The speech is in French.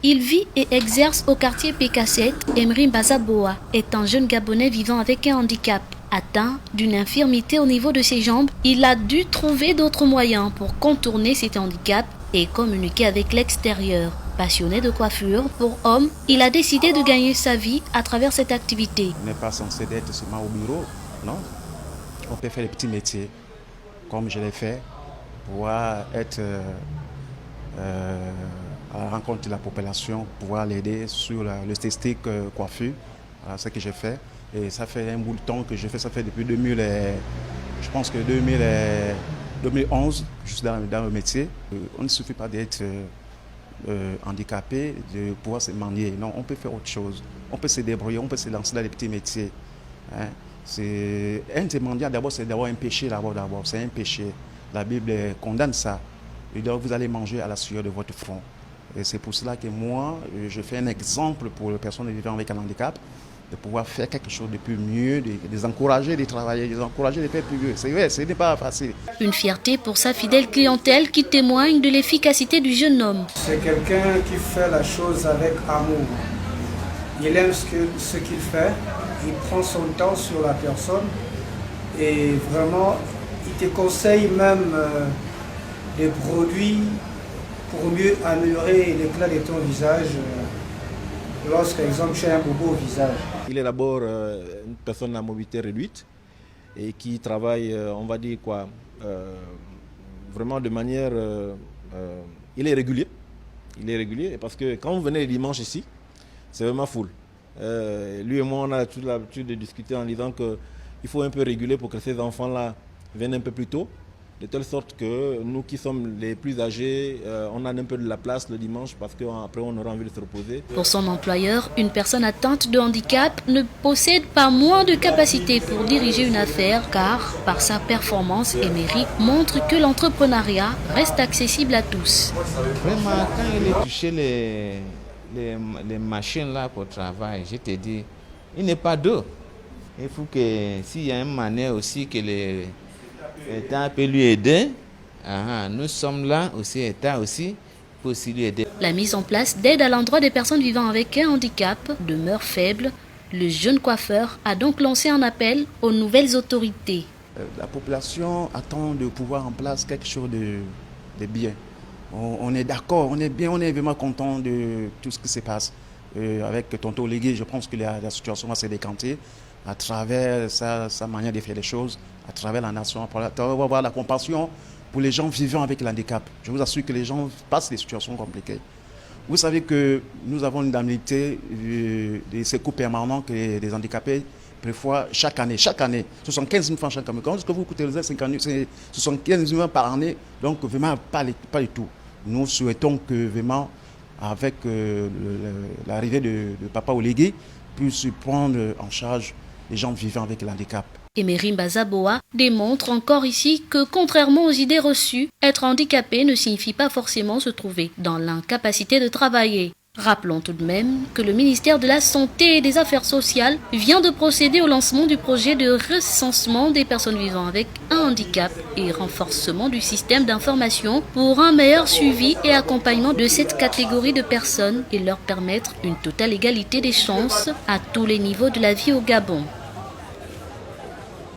Il vit et exerce au quartier PK7. Emery Bazaboa est un jeune Gabonais vivant avec un handicap. Atteint d'une infirmité au niveau de ses jambes, il a dû trouver d'autres moyens pour contourner cet handicap et communiquer avec l'extérieur. Passionné de coiffure pour hommes, il a décidé de gagner sa vie à travers cette activité. On n'est pas censé être seulement au bureau, non. On peut faire des petits métiers, comme je l'ai fait, pouvoir être à la rencontre de la population, pouvoir l'aider sur l'esthétique coiffure. Voilà ce que j'ai fait. Et ça fait un bout de temps que je fais, ça fait depuis 2011, je suis dans le métier. On ne suffit pas d'être handicapé, de pouvoir se manier. Non, on peut faire autre chose. On peut se débrouiller, on peut se lancer dans des petits métiers. Hein. C'est un mendiant d'abord, c'est d'abord un péché d'abord. C'est un péché. La Bible condamne ça. Et donc vous allez manger à la sueur de votre front. Et c'est pour cela que moi, je fais un exemple pour les personnes vivant avec un handicap, de pouvoir faire quelque chose de plus mieux, de les encourager, de travailler, de les encourager de faire plus mieux. C'est vrai, ce n'est pas facile. Une fierté pour sa fidèle clientèle qui témoigne de l'efficacité du jeune homme. C'est quelqu'un qui fait la chose avec amour. Il aime ce qu'il fait, il prend son temps sur la personne et vraiment, il te conseille même des produits pour mieux améliorer l'éclat de ton visage lorsque, par exemple, tu as un bobo au visage. Il est d'abord une personne à mobilité réduite et qui travaille, on va dire quoi, vraiment de manière... il est régulier. Il est régulier parce que quand vous venez le dimanche ici, c'est vraiment full. Lui et moi, on a toute l'habitude de discuter en disant qu'il faut un peu réguler pour que ces enfants-là viennent un peu plus tôt. De telle sorte que nous qui sommes les plus âgés, on a un peu de la place le dimanche parce qu'après on aura envie de se reposer. Pour son employeur, une personne atteinte de handicap ne possède pas moins de capacités pour diriger une affaire car, par sa performance, Emery montre que l'entrepreneuriat reste accessible à tous. Vraiment, quand il est touché les machines là pour le travail, je te dis, il n'est pas d'eau. Il faut que s'il y a une manière aussi que l'État peut lui aider. Nous sommes là aussi, l'État aussi, pour aussi lui aider. La mise en place d'aide à l'endroit des personnes vivant avec un handicap demeure faible. Le jeune coiffeur a donc lancé un appel aux nouvelles autorités. La population attend de pouvoir en place quelque chose de bien. On est d'accord, on est bien, on est vraiment content de tout ce qui se passe. Avec Tonton Légué, je pense que la situation va se décanter à travers sa manière de faire les choses, à travers la nation, on va avoir la compassion pour les gens vivant avec le handicap. Je vous assure que les gens passent des situations compliquées. Vous savez que nous avons une indemnité de secours permanent que les handicapés prévoient chaque année. Chaque année, ce sont 15 000 francs chaque année. Quand vous coûtez les 50 000, ce sont 15 000 par année, donc vraiment pas du tout. Nous souhaitons que vraiment, avec l'arrivée de Papa Olégué, puisse prendre en charge les gens vivant avec le handicap. Emery Bazaboa démontre encore ici que, contrairement aux idées reçues, être handicapé ne signifie pas forcément se trouver dans l'incapacité de travailler. Rappelons tout de même que le ministère de la Santé et des Affaires sociales vient de procéder au lancement du projet de recensement des personnes vivant avec un handicap et renforcement du système d'information pour un meilleur suivi et accompagnement de cette catégorie de personnes et leur permettre une totale égalité des chances à tous les niveaux de la vie au Gabon.